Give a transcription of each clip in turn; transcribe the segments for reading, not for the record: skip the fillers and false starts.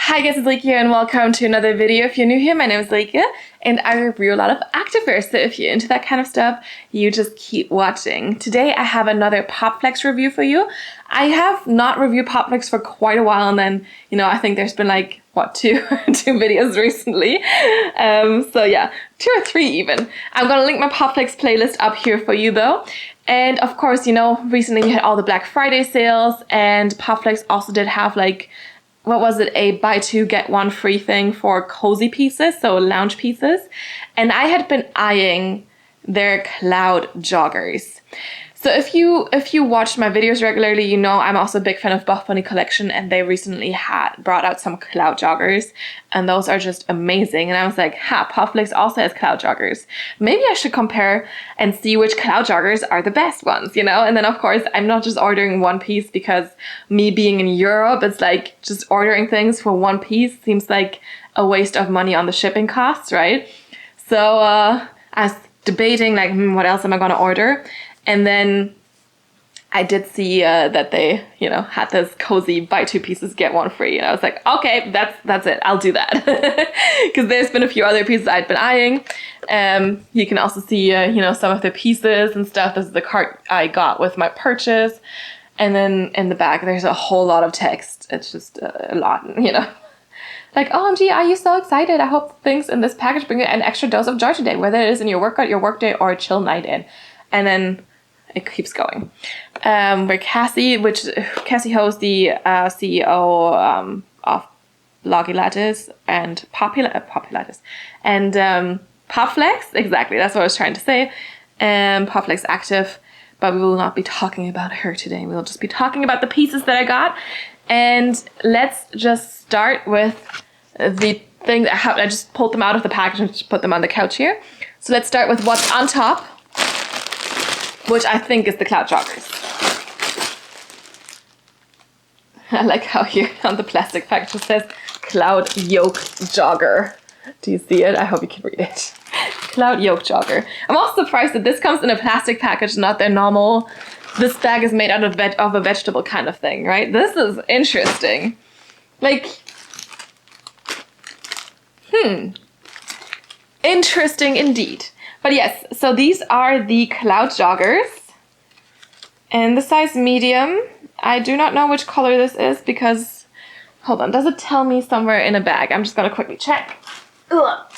Hi guys, it's Lika here and welcome to another video. If you're new here, my name is Lika and I review a lot of activewear, so if you're into that kind of stuff, you just keep watching. Today I have another Popflex review for you. I have not reviewed Popflex for quite a while, and then, I think there's been like, what, two videos recently. So yeah, 2 or 3 even. I'm gonna link my Popflex playlist up here for you though. And of course, recently we had all the Black Friday sales, and Popflex also did have like, what was it, a buy 2 get 1 free thing for cozy pieces, so lounge pieces. And I had been eyeing their Cloud joggers. So if you watch my videos regularly, you know I'm also a big fan of Buff Bunny collection, and they recently brought out some Cloud joggers, and those are just amazing. And I was like, Popflex also has Cloud joggers. Maybe I should compare and see which Cloud joggers are the best ones, And then of course, I'm not just ordering one piece, because me being in Europe, it's like just ordering things for one piece seems like a waste of money on the shipping costs, right? So I was debating like, what else am I gonna order? And then I did see that they, had this cozy buy 2 pieces, get 1 free. And I was like, okay, that's it. I'll do that. Because there's been a few other pieces I'd been eyeing. You can also see, some of the pieces and stuff. This is the cart I got with my purchase. And then in the back, there's a whole lot of text. It's just a lot, Like, OMG, are you so excited? I hope things in this package bring you an extra dose of joy today, whether it is in your workout, your workday, or a chill night in. And then it keeps going. Where Cassie Ho's the CEO of Loungewear and Populatis, and Popflex, exactly, that's what I was trying to say, Popflex Active, but we will not be talking about her today. We'll just be talking about the pieces that I got. And let's just start with the thing that I just pulled them out of the package and just put them on the couch here. So let's start with what's on top, which I think is the Cloud joggers. I like how here on the plastic package it says Cloud Yoke Jogger. Do you see it? I hope you can read it. Cloud Yoke Jogger. I'm also surprised that this comes in a plastic package, not their normal, this bag is made out of a vegetable kind of thing, right? This is interesting. Like, interesting indeed. But yes, so these are the Cloud joggers in the size medium. I do not know which color this is because, hold on, does it tell me somewhere in a bag? I'm just gonna quickly check. Ugh.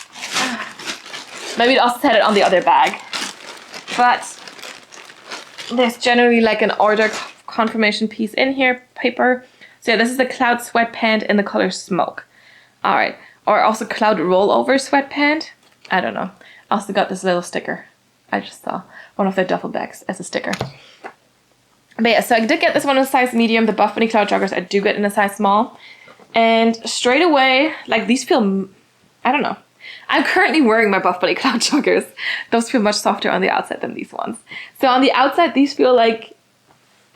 Maybe it also said it on the other bag. But there's generally like an order confirmation piece in here, paper. So yeah, this is the Cloud sweatpant in the color Smoke. All right, or also Cloud Rollover sweatpant. I don't know. I also got this little sticker. I just saw one of their duffel bags as a sticker. But yeah, so I did get this one in a size medium. The Buff Bunny Cloud joggers I do get in a size small. And straight away, like these feel, I don't know. I'm currently wearing my Buff Bunny Cloud joggers. Those feel much softer on the outside than these ones. So on the outside, these feel like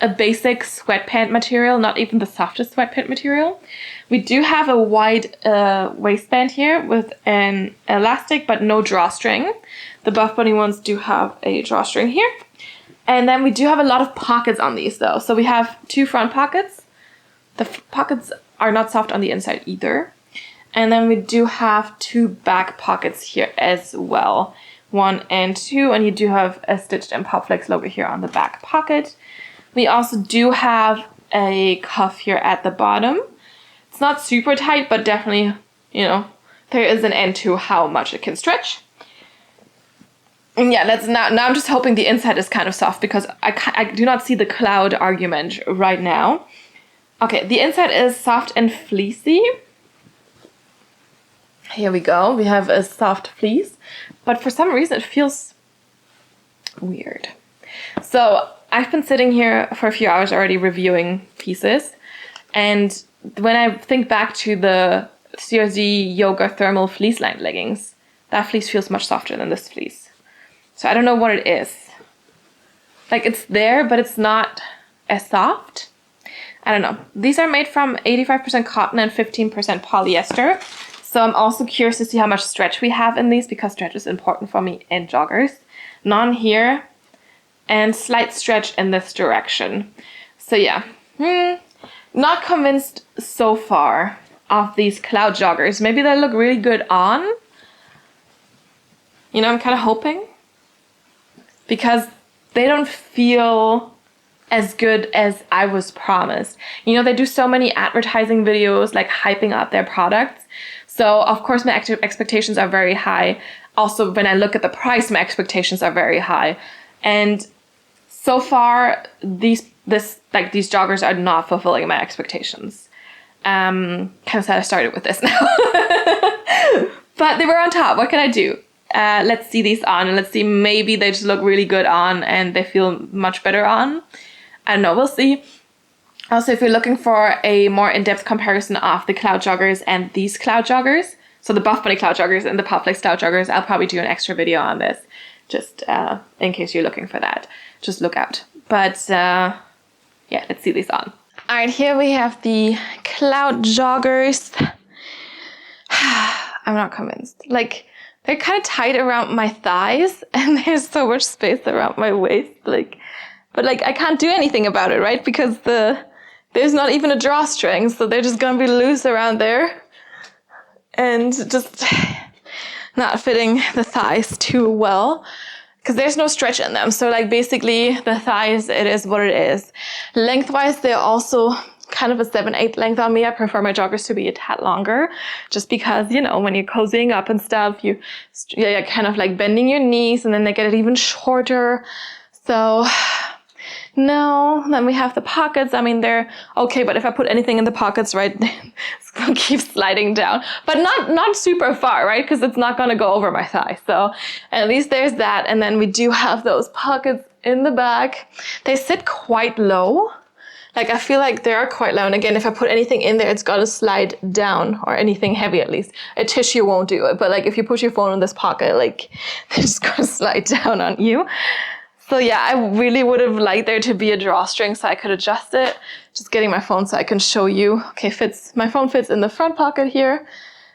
a basic sweatpant material, not even the softest sweatpant material. We do have a wide waistband here with an elastic but no drawstring. The Buff Bunny ones do have a drawstring here. And then we do have a lot of pockets on these though. So we have 2 front pockets. The pockets are not soft on the inside either. And then we do have 2 back pockets here as well. 1 and 2, and you do have a stitched in Popflex logo here on the back pocket. We also do have a cuff here at the bottom. It's not super tight, but definitely, there is an end to how much it can stretch. And yeah, now I'm just hoping the inside is kind of soft, because I do not see the Cloud argument right now. Okay, the inside is soft and fleecy. Here we go. We have a soft fleece, but for some reason it feels weird. So I've been sitting here for a few hours already reviewing pieces, and when I think back to the CRZ Yoga Thermal Fleece Lined leggings, that fleece feels much softer than this fleece. So I don't know what it is. Like, it's there, but it's not as soft. I don't know. These are made from 85% cotton and 15% polyester. So I'm also curious to see how much stretch we have in these, because stretch is important for me in joggers. None here, and slight stretch in this direction. So yeah, not convinced so far. of these Cloud joggers. Maybe they look really good on. You know, I'm kind of hoping. Because they don't feel as good as I was promised. You know, they do so many advertising videos, like hyping up their products. So of course my expectations are very high. Also, when I look at the price, my expectations are very high. And so far, these joggers are not fulfilling my expectations. Kind of sad I started with this now. But they were on top. What can I do? Let's see these on, and let's see, maybe they just look really good on and they feel much better on. I don't know, we'll see. Also, if you're looking for a more in-depth comparison of the Cloud joggers and these Cloud joggers, so the Buff Bunny Cloud joggers and the Popflex Cloud joggers, I'll probably do an extra video on this, just in case you're looking for that. Just look out. But yeah, let's see these on. All right, here we have the Cloud joggers. I'm not convinced. Like, they're kind of tight around my thighs, and there's so much space around my waist. But I can't do anything about it, right? Because there's not even a drawstring, so they're just gonna be loose around there, and just not fitting the thighs too well, because there's no stretch in them. So like basically the thighs, it is what it is. Lengthwise, they're also kind of a 7/8 length on me. I prefer my joggers to be a tad longer, just because, you know, when you're cozying up and stuff, you're kind of like bending your knees, and then they get it even shorter. So no. Then we have the pockets. I mean, they're okay, but if I put anything in the pockets, right, it's gonna keep sliding down, but not super far, right? Because it's not gonna go over my thigh. So at least there's that. And then we do have those pockets in the back. They sit quite low. Like, I feel like they are quite low. And again, if I put anything in there, it's gotta slide down, or anything heavy at least. A tissue won't do it. But like, if you put your phone in this pocket, like, they're just gonna slide down on you. So yeah, I really would have liked there to be a drawstring so I could adjust it. Just getting my phone so I can show you. Okay, my phone fits in the front pocket here.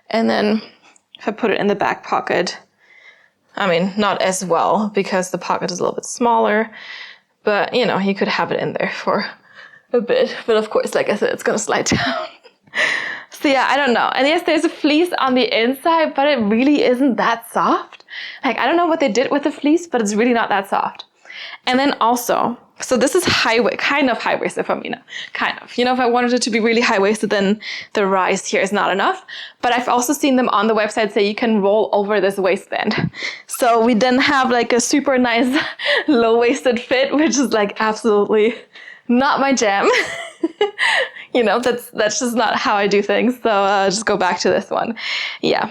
And then if I put it in the back pocket, I mean, not as well, because the pocket is a little bit smaller. But, you know, you could have it in there for a bit. But of course, like I said, it's gonna slide down. So yeah, I don't know. And yes, there's a fleece on the inside, but it really isn't that soft. Like, I don't know what they did with the fleece, but it's really not that soft. And then also, so this is kind of high-waisted for me now. Kind of. You know, if I wanted it to be really high-waisted, then the rise here is not enough. But I've also seen them on the website say you can roll over this waistband. So we then have like a super nice low-waisted fit, which is like absolutely not my jam. You know, that's just not how I do things. So just go back to this one. Yeah.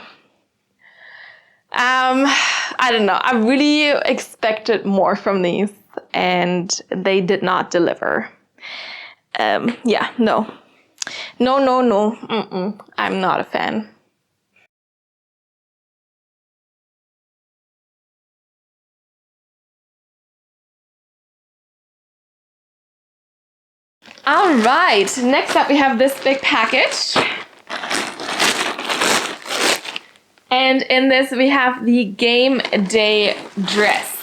I don't know. I really expected more from these, and they did not deliver. Yeah, no. I'm not a fan. All right, next up we have this big package. And in this we have the game day dress.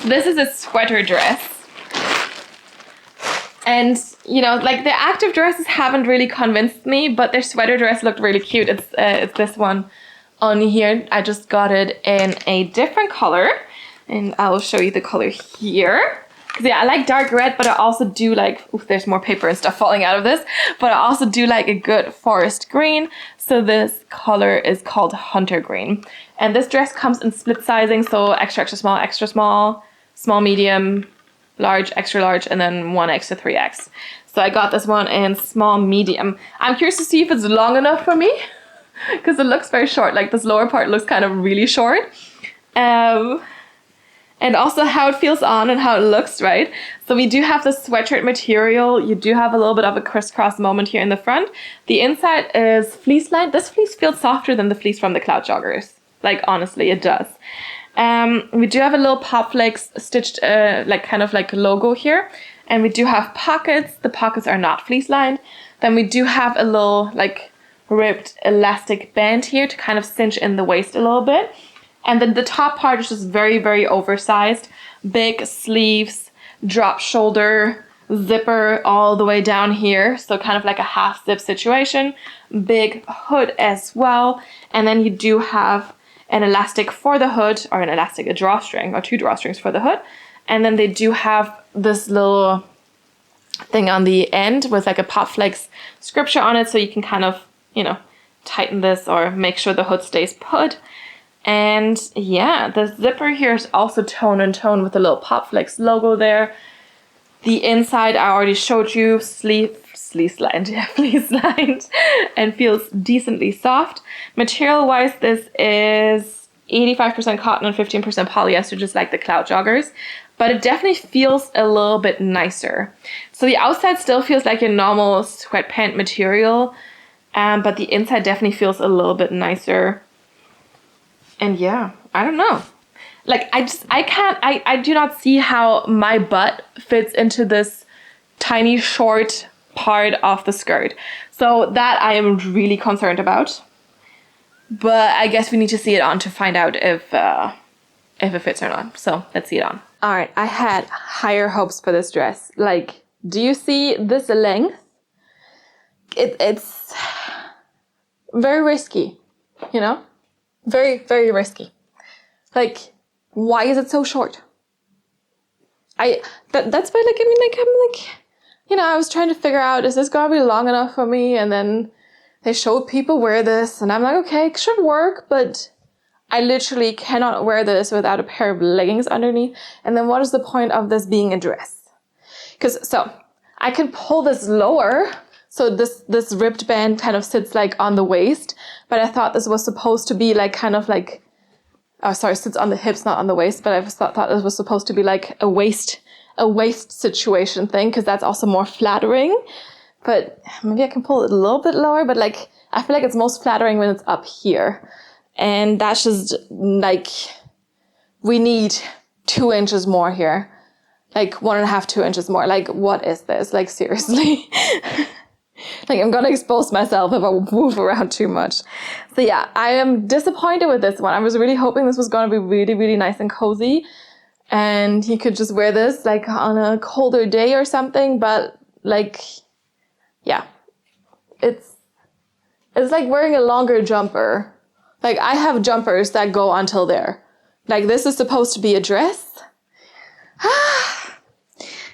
This is a sweater dress. And, you know, like the active dresses haven't really convinced me, but their sweater dress looked really cute. It's this one on here. I just got it in a different color, and I'll show you the color here. Because yeah, I like dark red, but I also do like, oof, there's more paper and stuff falling out of this, but I also do like a good forest green. So this color is called Hunter Green. And this dress comes in split sizing, so extra small, small medium, large, extra large, and then 1X to 3X. So I got this one in small medium. I'm curious to see if it's long enough for me, because it looks very short. Like this lower part looks kind of really short. And also how it feels on and how it looks, right? So we do have the sweatshirt material. You do have a little bit of a crisscross moment here in the front. The inside is fleece lined. This fleece feels softer than the fleece from the Cloud joggers. Like, honestly, it does. We do have a little Popflex stitched, like kind of like logo here. And we do have pockets. The pockets are not fleece lined. Then we do have a little like ribbed elastic band here to kind of cinch in the waist a little bit. And then the top part is just very, very oversized. Big sleeves, drop shoulder, zipper all the way down here, so kind of like a half zip situation. Big hood as well, and then you do have an elastic for the hood, or a drawstring, or 2 drawstrings for the hood, and then they do have this little thing on the end with like a Popflex scripture on it, so you can kind of, you know, tighten this or make sure the hood stays put. And yeah, the zipper here is also tone and tone with the little Popflex logo there. The inside I already showed you, fleece lined, and feels decently soft. Material wise, this is 85% cotton and 15% polyester, just like the Cloud joggers, but it definitely feels a little bit nicer. So the outside still feels like your normal sweatpant material, but the inside definitely feels a little bit nicer. And yeah, I don't know. Like, I do not see how my butt fits into this tiny short part of the skirt. So that I am really concerned about. But I guess we need to see it on to find out if it fits or not. So let's see it on. All right, I had higher hopes for this dress. Like, do you see this length? It's very risky, you know? Very, very risky. Like, why is it so short? That's why, like, I mean, like, I'm like, you know, I was trying to figure out, is this gonna be long enough for me? And then they showed people wear this, and I'm like, okay, it should work, but I literally cannot wear this without a pair of leggings underneath. And then what is the point of this being a dress? So I can pull this lower, so this ribbed band kind of sits like on the waist, but I thought this was supposed to be like kind of like, oh sorry, sits on the hips, not on the waist, but I thought this was supposed to be like a waist situation thing, because that's also more flattering. But maybe I can pull it a little bit lower, but like I feel like it's most flattering when it's up here. And that's just like, we need 2 inches more here. Like 1.5, 2 inches more. Like, what is this? Like, seriously. Like, I'm gonna expose myself if I move around too much. So yeah, I am disappointed with this one. I was really hoping this was gonna be really, really nice and cozy, and he could just wear this like on a colder day or something. But like, yeah, it's like wearing a longer jumper. Like, I have jumpers that go until there. Like, this is supposed to be a dress.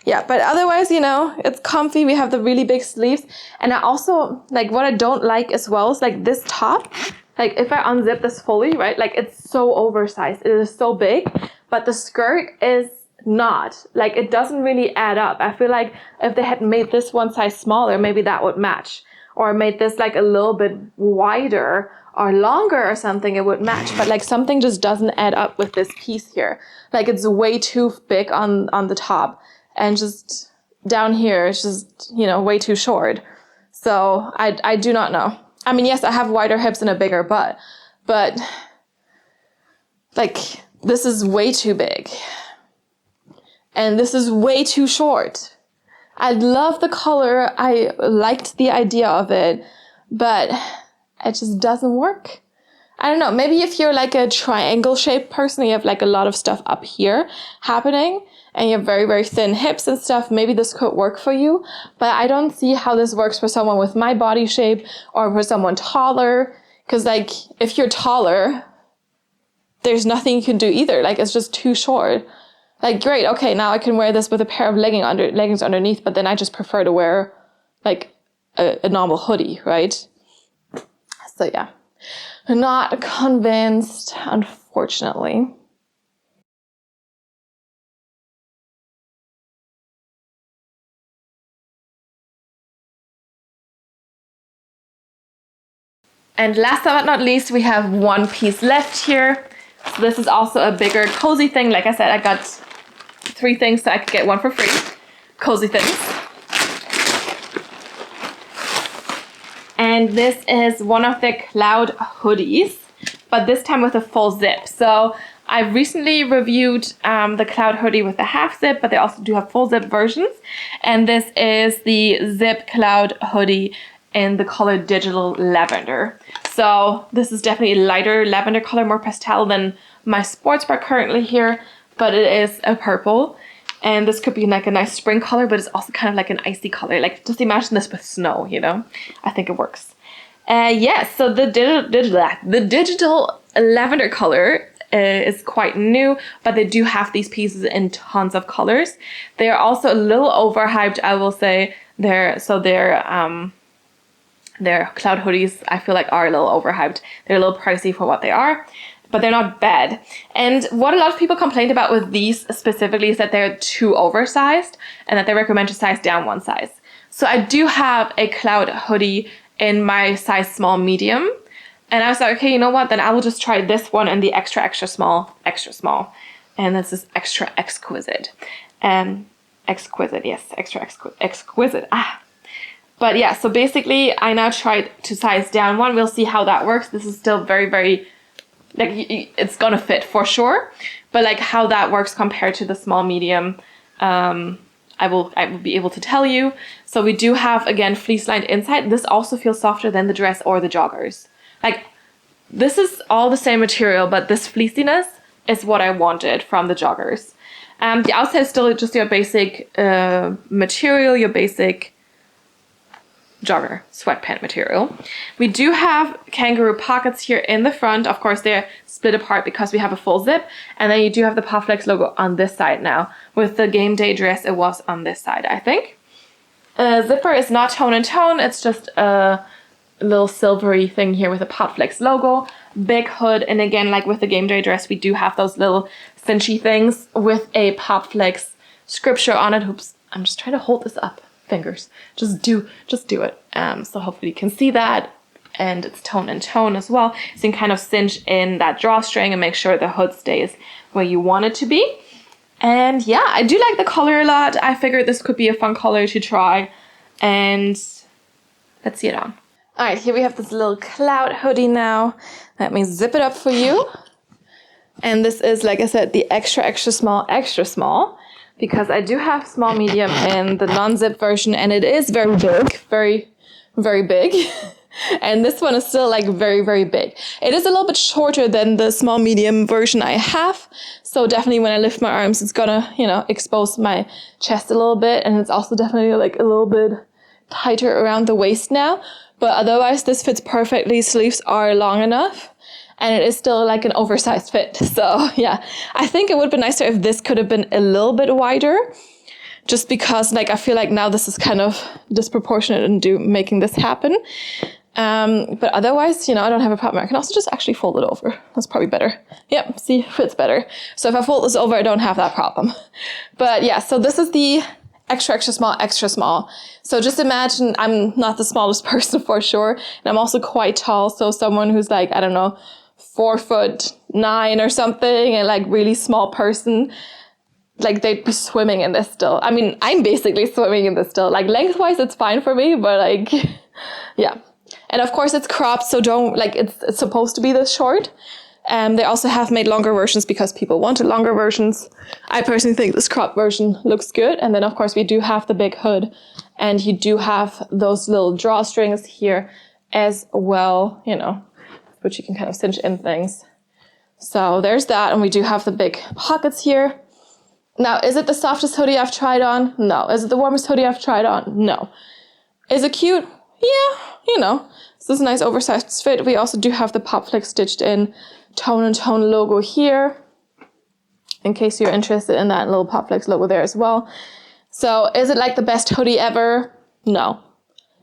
Yeah, but otherwise, you know, it's comfy. We have the really big sleeves. And I also, like, what I don't like as well is, like, this top. Like, if I unzip this fully, right, like, it's so oversized. It is so big. But the skirt is not. Like, it doesn't really add up. I feel like if they had made this one size smaller, maybe that would match. Or made this, like, a little bit wider or longer or something, it would match. But like, something just doesn't add up with this piece here. Like, it's way too big on the top, and just down here it's just, you know, way too short. So I do not know. I mean, yes, I have wider hips and a bigger butt, but like, this is way too big and this is way too short. I love the color. I liked the idea of it, but it just doesn't work. I don't know. Maybe if you're like a triangle shaped person, you have like a lot of stuff up here happening and you have very, very thin hips and stuff, maybe this could work for you. But I don't see how this works for someone with my body shape or for someone taller. Because like, if you're taller, there's nothing you can do either. Like, it's just too short. Like, great. Okay, now I can wear this with a pair of leggings underneath, but then I just prefer to wear like a normal hoodie, right? So yeah, not convinced, unfortunately. And last but not least, we have one piece left here. So this is also a bigger cozy thing. Like I said, I got 3 things, so I could get 1 for free. Cozy things. And this is one of the Cloud hoodies, but this time with a full zip. So I recently reviewed the Cloud hoodie with a half zip, but they also do have full zip versions. And this is the Zip Cloud hoodie in the color Digital Lavender. So this is definitely a lighter lavender color, more pastel than my sports bra currently here, but it is a purple. And this could be like a nice spring color, but it's also kind of like an icy color. Like just imagine this with snow, you know? I think it works. Yes, so the digital lavender color is quite new, but they do have these pieces in tons of colors. They are also a little overhyped, I will say. Their Cloud hoodies, I feel like, are a little overhyped. They're a little pricey for what they are, but they're not bad. And what a lot of people complained about with these specifically is that they're too oversized and that they recommend to size down one size. So I do have a Cloud hoodie in my size small medium. And I was like, okay, you know what? Then I will just try this one in the extra, extra small. And this is extra exquisite. Exquisite, yes, extra exquisite. But yeah, so basically I now tried to size down one. We'll see how that works. This is still very, very, like, it's gonna fit for sure. But like how that works compared to the small medium, I will be able to tell you. So we do have, again, fleece lined inside. This also feels softer than the dress or the joggers. Like, this is all the same material, but this fleeciness is what I wanted from the joggers. The outside is still just your basic material, your basic jogger sweatpant material. We do have kangaroo pockets here in the front. Of course, they're split apart because we have a full zip. And then you do have the Popflex logo on this side now. With the game day dress, it was on this side, I think. Zipper is not tone and tone. It's just a little silvery thing here with a Popflex logo. Big hood. And again, like with the game day dress, we do have those little cinchy things with a Popflex scripture on it. Oops, I'm just trying to hold this up. Fingers. Just do it. So hopefully you can see that. And it's tone and tone as well. So you can kind of cinch in that drawstring and make sure the hood stays where you want it to be. And yeah, I do like the color a lot. I figured this could be a fun color to try. And let's see it on. All right, here we have this little Cloud hoodie now. Let me zip it up for you. And this is, like I said, the extra, extra small. Because I do have small medium in the non-zip version, and it is very big, very, very big. And this one is still like very, very big. It is a little bit shorter than the small medium version I have. So definitely when I lift my arms, it's gonna, you know, expose my chest a little bit. And it's also definitely like a little bit tighter around the waist now. But otherwise, this fits perfectly. Sleeves are long enough. And it is still like an oversized fit. So yeah, I think it would have been nicer if this could have been a little bit wider. Just because like I feel like now this is kind of disproportionate in making this happen. But otherwise, you know, I don't have a problem. I can also just actually fold it over. That's probably better. Yep, see, fits better. So if I fold this over, I don't have that problem. But yeah, so this is the extra, extra small. So just imagine I'm not the smallest person for sure. And I'm also quite tall. So someone who's like, I don't know, 4'9" or something, and like really small person, like they'd be swimming in this still. I mean, I'm basically swimming in this still. Like lengthwise, it's fine for me, but like, yeah. And of course it's cropped, so don't, like, it's supposed to be this short. They also have made longer versions because people wanted longer versions. I personally think this cropped version looks good. And then of course we do have the big hood, and you do have those little drawstrings here as well, you know, which you can kind of cinch in things. So there's that, and we do have the big pockets here. Now, is it the softest hoodie I've tried on? No. Is it the warmest hoodie I've tried on? No. Is it cute? Yeah, you know. This is a nice oversized fit. We also do have the Popflex stitched in tone and tone logo here, in case you're interested in that little Popflex logo there as well. So is it like the best hoodie ever? No.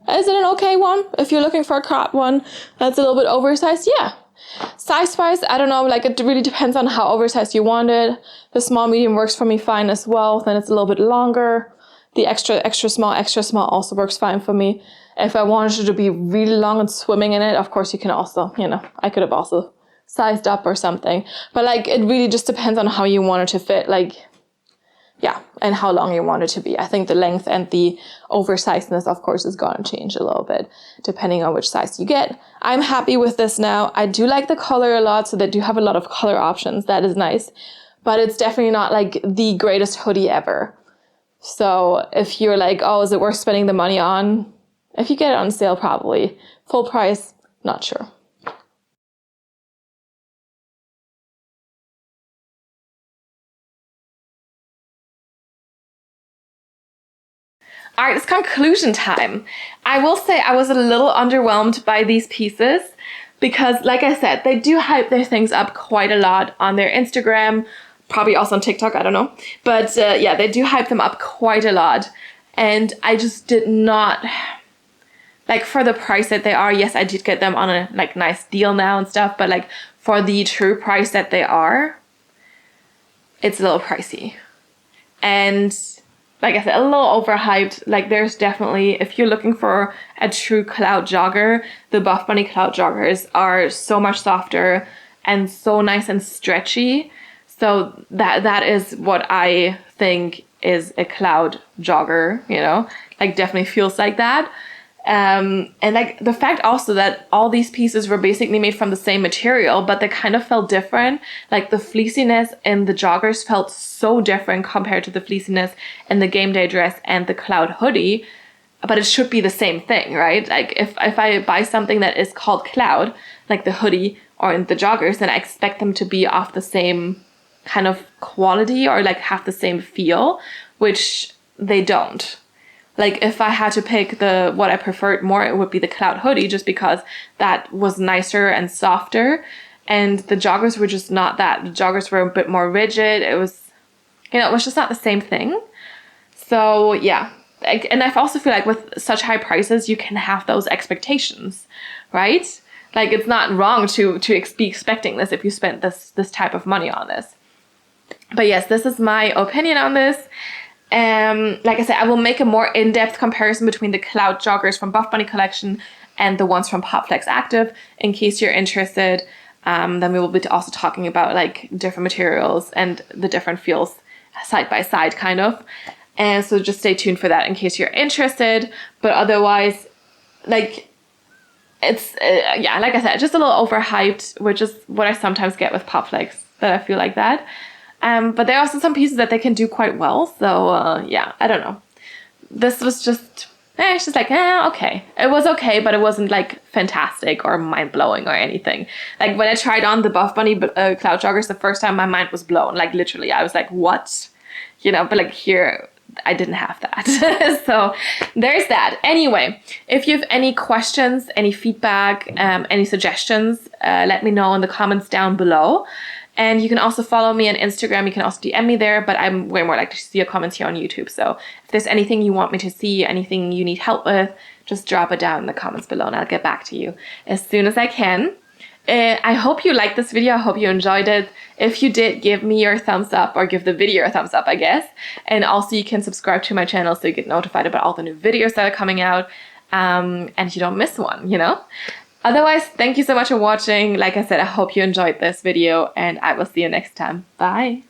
Is it an okay one? If you're looking for a cropped one that's a little bit oversized, yeah. Size-wise, I don't know, like it really depends on how oversized you want it. The small medium works for me fine as well. Then it's a little bit longer. The extra small also works fine for me. If I wanted it to be really long and swimming in it, of course you can also, you know, I could have also sized up or something. But like, it really just depends on how you want it to fit. Like, yeah, and how long you want it to be. I think the length and the oversizedness, of course, is going to change a little bit depending on which size you get. I'm happy with this now. I do like the color a lot, so they do have a lot of color options. That is nice. But it's definitely not like the greatest hoodie ever. So if you're like, oh, is it worth spending the money on? If you get it on sale, probably. Full price, not sure. All right, it's conclusion time. I will say I was a little underwhelmed by these pieces because, like I said, they do hype their things up quite a lot on their Instagram, probably also on TikTok, I don't know. But yeah, they do hype them up quite a lot. And I just did not, like, for the price that they are, yes, I did get them on a like nice deal now and stuff, but like for the true price that they are, it's a little pricey. And like I said, a little overhyped. Like there's definitely, if you're looking for a true cloud jogger, the Buff Bunny cloud joggers are so much softer and so nice and stretchy. So that is what I think is a cloud jogger, you know, like definitely feels like that. And like the fact also that all these pieces were basically made from the same material, but they kind of felt different. Like the fleeciness in the joggers felt so different compared to the fleeciness in the game day dress and the Cloud hoodie. But it should be the same thing, right? Like if I buy something that is called Cloud, like the hoodie or in the joggers, then I expect them to be of the same kind of quality or like have the same feel, which they don't. Like if I had to pick what I preferred more, it would be the Cloud hoodie, just because that was nicer and softer. And the joggers were just not that. The joggers were a bit more rigid. It was, you know, it was just not the same thing. So yeah. And I also feel like with such high prices, you can have those expectations, right? Like it's not wrong to be expecting this if you spent this type of money on this. But yes, this is my opinion on this. Like I said, I will make a more in-depth comparison between the Cloud joggers from Buff Bunny collection and the ones from Popflex Active in case you're interested. Then we will be also talking about like different materials and the different feels side by side kind of. And so just stay tuned for that in case you're interested. But otherwise, like it's, yeah, like I said, just a little overhyped, which is what I sometimes get with Popflex, that I feel like that. But there are also some pieces that they can do quite well. So yeah, I don't know. This was just, it's just like, okay. It was okay, but it wasn't like fantastic or mind-blowing or anything. Like when I tried on the Buff Bunny Cloud joggers the first time, my mind was blown. Like literally, I was like, what? You know, but like here, I didn't have that. So there's that. Anyway, if you have any questions, any feedback, any suggestions, let me know in the comments down below. And you can also follow me on Instagram. You can also DM me there, but I'm way more likely to see your comments here on YouTube. So if there's anything you want me to see, anything you need help with, just drop it down in the comments below and I'll get back to you as soon as I can. I hope you liked this video. I hope you enjoyed it. If you did, give me your thumbs up or give the video a thumbs up, I guess. And also you can subscribe to my channel so you get notified about all the new videos that are coming out and you don't miss one, you know? Otherwise, thank you so much for watching. Like I said, I hope you enjoyed this video and I will see you next time. Bye.